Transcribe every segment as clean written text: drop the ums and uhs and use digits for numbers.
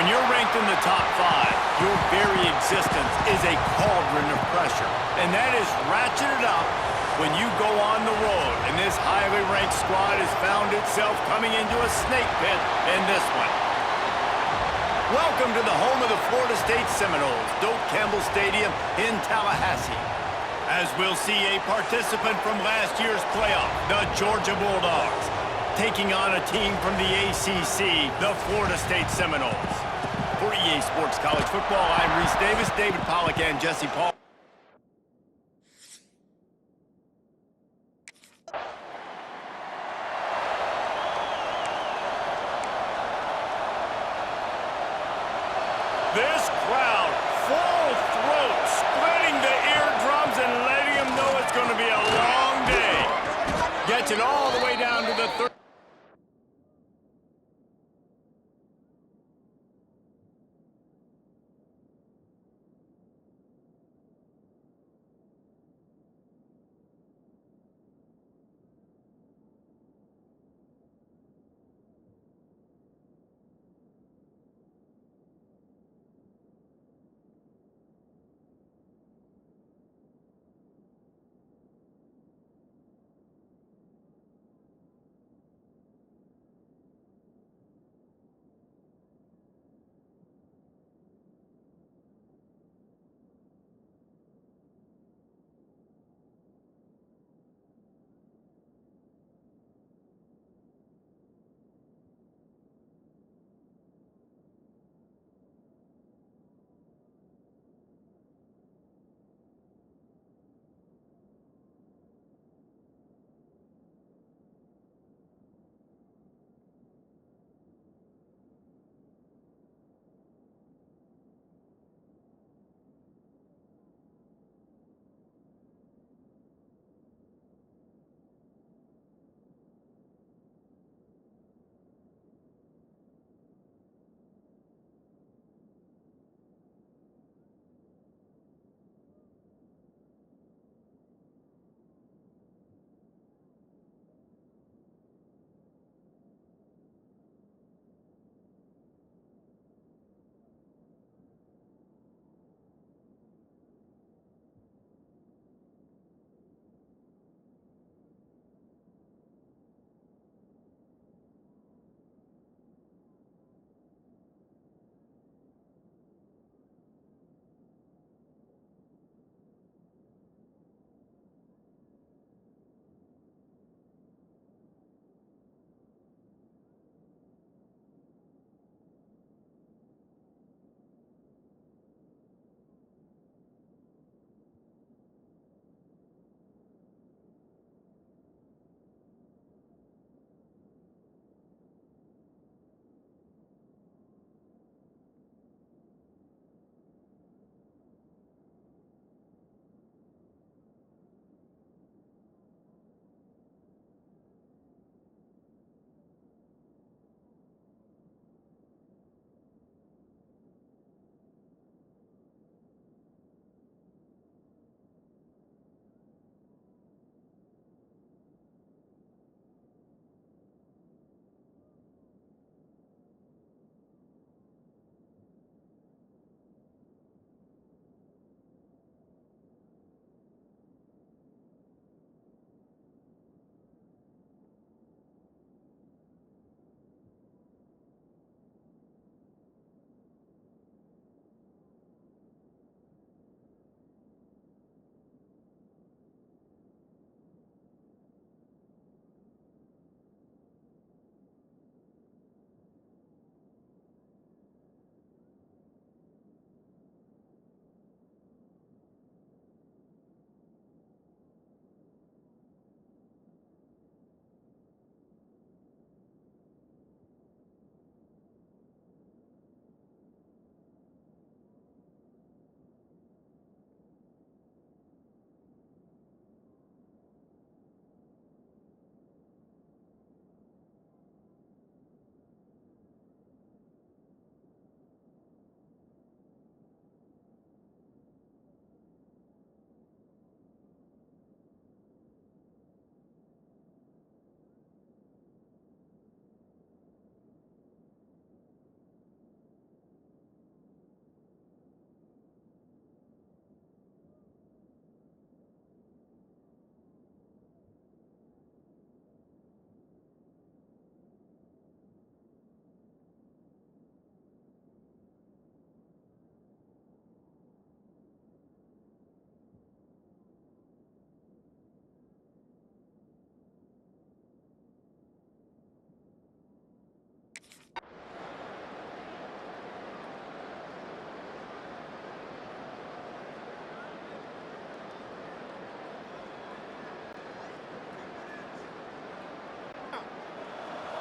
you're ranked in the top 5, your very existence is a cauldron of pressure. And that is ratcheted up when you go on the road. And this highly ranked squad has found itself coming into a snake pit in this one. Welcome to the home of the Florida State Seminoles, Doak Campbell Stadium in Tallahassee. As we'll see a participant from last year's playoff, the Georgia Bulldogs, taking on a team from the ACC, the Florida State Seminoles. For EA Sports College Football, I'm Reese Davis, David Pollack, and Jesse Paul. This crowd, full throat, splitting the eardrums and letting them know it's going to be a long day. Gets it all the way down to the third.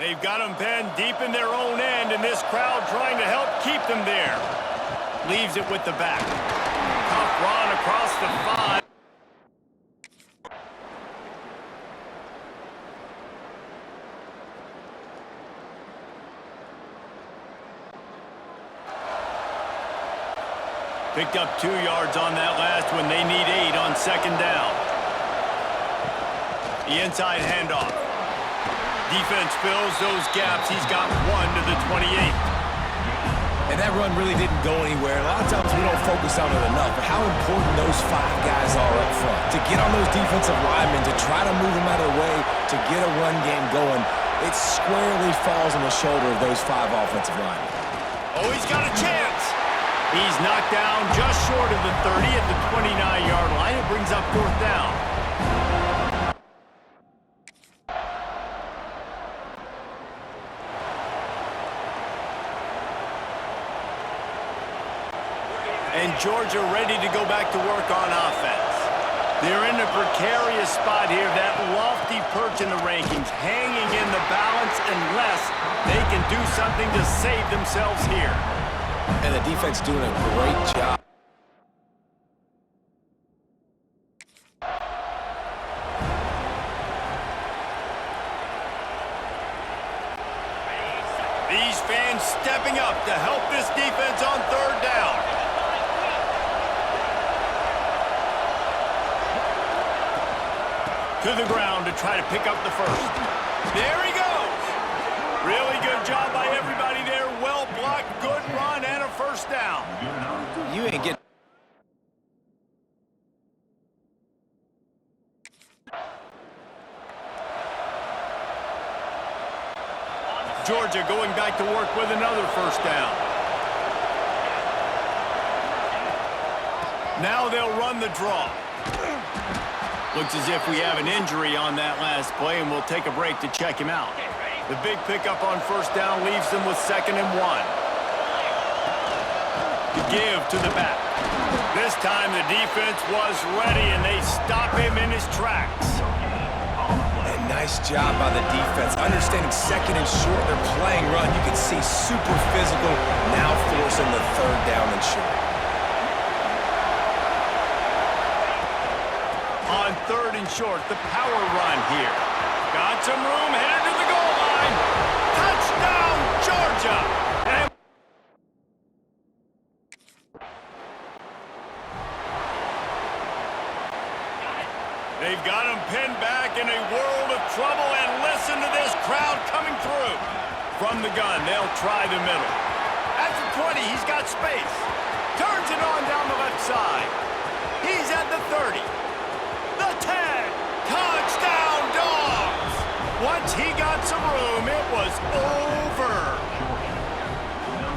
They've got them pinned deep in their own end, and this crowd trying to help keep them there. Leaves it with the back. Tough run across the 5. Picked up 2 yards on that last one. They need 8 on second down. The inside handoff. Defense fills those gaps. He's got 1 to the 28. And that run really didn't go anywhere. A lot of times we don't focus on it enough, but how important those 5 guys are up front. To get on those defensive linemen, to try to move them out of the way, to get a run game going, it squarely falls on the shoulder of those 5 offensive linemen. Oh, he's got a chance. He's knocked down just short of the 30 at the 29-yard line. It brings up 4th down. And Georgia ready to go back to work on offense. They're in a precarious spot here, that lofty perch in the rankings, hanging in the balance unless they can do something to save themselves here. And the defense doing a great job. These fans stepping up to help this defense on 3rd down. To the ground to try to pick up the 1st. There he goes. Really good job by everybody there. Well blocked, good run, and a 1st down. You ain't getting... Georgia going back to work with another 1st down. Now they'll run the draw. Looks as if we have an injury on that last play, and we'll take a break to check him out. The big pickup on 1st down leaves them with 2nd and 1. To give to the back. This time the defense was ready, and they stop him in his tracks. And nice job by the defense. Understanding 2nd and short, they're playing run. You can see super physical, now forcing the 3rd down and short. On 3rd and short, the power run here. Got some room, headed to the goal line. Touchdown, Georgia! And they've got him pinned back in a world of trouble, and listen to this crowd coming through. From the gun, they'll try the middle. At the 20, he's got space. Turns it on down the left side. He's at the 30. The 10. Touchdown, Dogs! Once he got some room, it was over.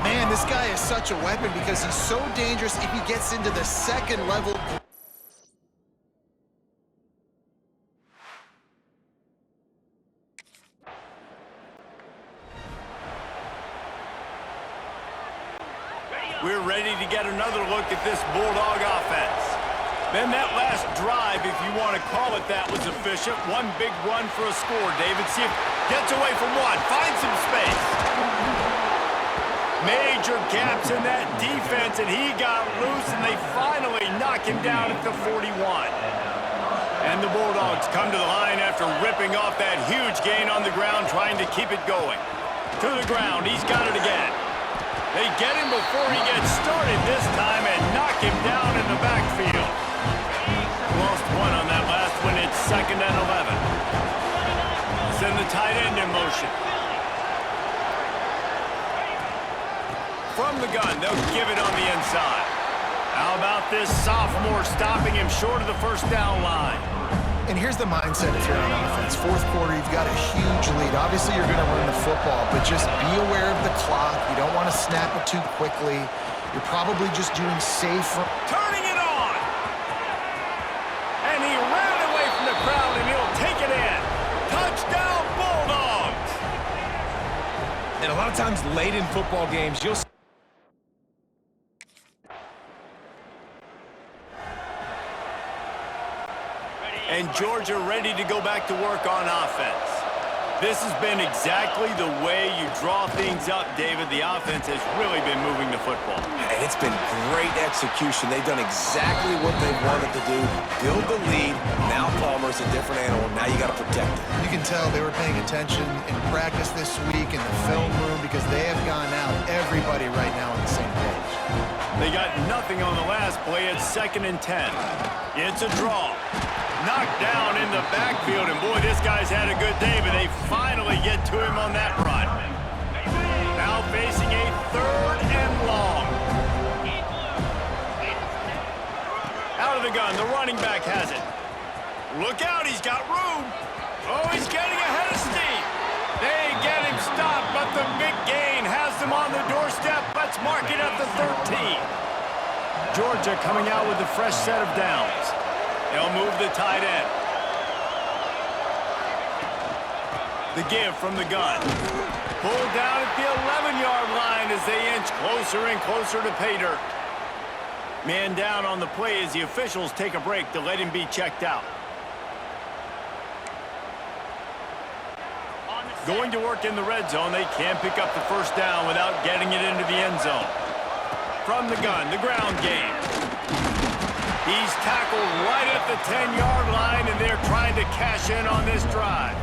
Man, this guy is such a weapon because he's so dangerous if he gets into the 2nd level. We're ready to get another look at this Bulldog offense. Then that last drive, if you want to call it that, was efficient. One big run for a score, David. See if gets away from one, finds some space. Major gaps in that defense, and he got loose, and they finally knock him down at the 41. And the Bulldogs come to the line after ripping off that huge gain on the ground, trying to keep it going. To the ground, he's got it again. They get him before he gets started this time and knock him down in the backfield. Lost 1 on that last one. It's 2nd and 11. Send the tight end in motion. From the gun, they'll give it on the inside. How about this sophomore stopping him short of the 1st down line? And here's the mindset if you're on offense. 4th quarter, you've got a huge lead. Obviously, you're going to run the football, but just be aware of the clock. You don't want to snap it too quickly. You're probably just doing safe. Turning it on! And he ran away from the crowd, and he'll take it in. Touchdown, Bulldogs! And a lot of times late in football games, you'll see and Georgia ready to go back to work on offense. This has been exactly the way you draw things up, David. The offense has really been moving the football. And it's been great execution. They've done exactly what they wanted to do. Build the lead. Now Palmer's a different animal. Now you got to protect it. You can tell they were paying attention in practice this week in the film room because they have gone out, everybody right now on the same page. They got nothing on the last play. It's 2nd and 10. It's a draw. Knocked down in the backfield, and boy, this guy's had a good day, but they finally get to him on that run. Now facing a 3rd and long. Out of the gun, the running back has it. Look out, he's got room. Oh, he's getting ahead of steam. They get him stopped, but the big gain has them on the doorstep. Let's mark it at the 13. Georgia coming out with a fresh set of downs. They'll move the tight end. The give from the gun. Pulled down at the 11-yard line as they inch closer and closer to pay dirt. Man down on the play as the officials take a break to let him be checked out. Going to work in the red zone. They can't pick up the first down without getting it into the end zone. From the gun, the ground game. He's tackled right at the 10-yard line, and they're trying to cash in on this drive.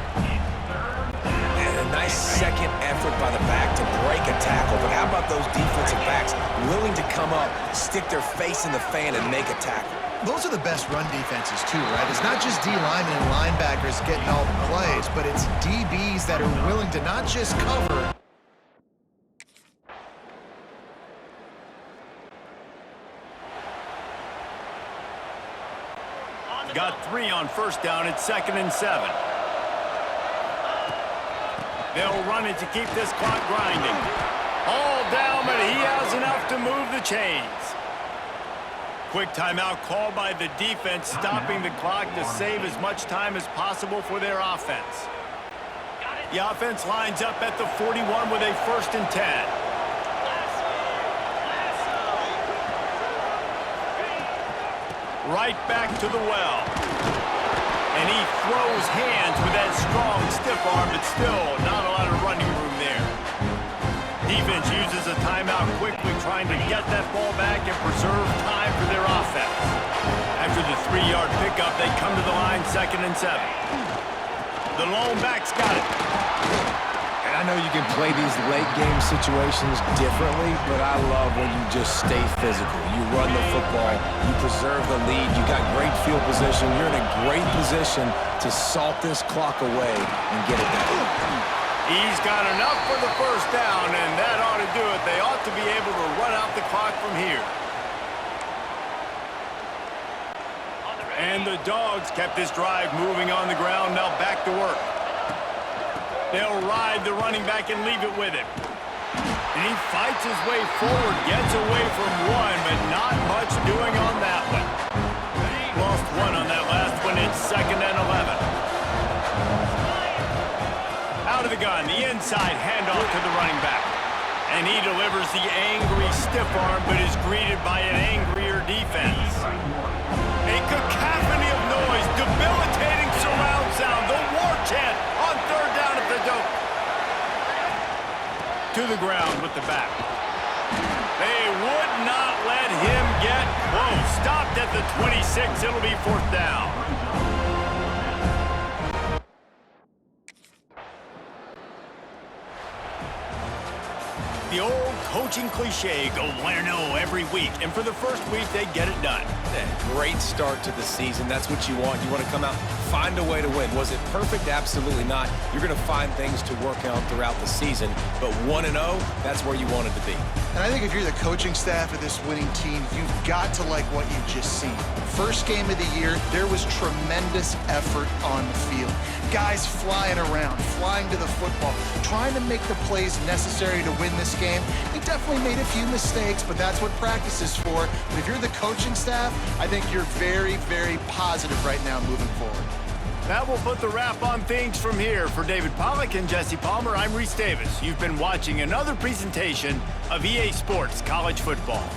And a nice second effort by the back to break a tackle. But how about those defensive backs willing to come up, stick their face in the fan, and make a tackle? Those are the best run defenses, too, right? It's not just D linemen and linebackers getting all the plays, but it's DBs that are willing to not just cover. Got 3 on first down. It's 2nd and 7. They'll run it to keep this clock grinding. All down, but he has enough to move the chains. Quick timeout called by the defense, stopping the clock to save as much time as possible for their offense. The offense lines up at the 41 with a 1st and 10. Right back to the well. And he throws hands with that strong, stiff arm, but still not a lot of running room there. Defense uses a timeout quickly, trying to get that ball back and preserve time for their offense. After the 3-yard pickup, they come to the line 2nd and 7. The lone back's got it. And I know you can play these late game situations differently, but I love when you just stay physical. You run the football, you preserve the lead, you got great field position, you're in a great position to salt this clock away and get it done. He's got enough for the first down, and that ought to do it. They ought to be able to run out the clock from here. And the Dogs kept this drive moving on the ground. Now back to work. They'll ride the running back and leave it with him. And he fights his way forward, gets away from one, but not much doing on that one. Lost 1 on that last one. It's 2nd and 11. Out of the gun, the inside handoff to the running back. And he delivers the angry stiff arm, but is greeted by an angrier defense. A cacophony of noise, debilitating surround sound, the war chant on 3rd down at the dope. To the ground with the back. They would not let him get close. Stopped at the 26. It'll be 4th down. The old coaching cliche, go win or no every week. And for the first week, they get it done. Yeah, great start to the season. That's what you want. You want to come out, find a way to win. Was it perfect? Absolutely not. You're going to find things to work on throughout the season. But 1-0, that's where you want it to be. And I think if you're the coaching staff of this winning team, you've got to like what you've just seen. First game of the year, there was tremendous effort on the field. Guys flying around, flying to the football, trying to make the plays necessary to win this game. They definitely made a few mistakes, but that's what practice is for. But if you're the coaching staff, I think you're very, very positive right now moving forward. That will put the wrap on things from here. For David Pollack and Jesse Palmer, I'm Reese Davis. You've been watching another presentation of EA Sports College Football.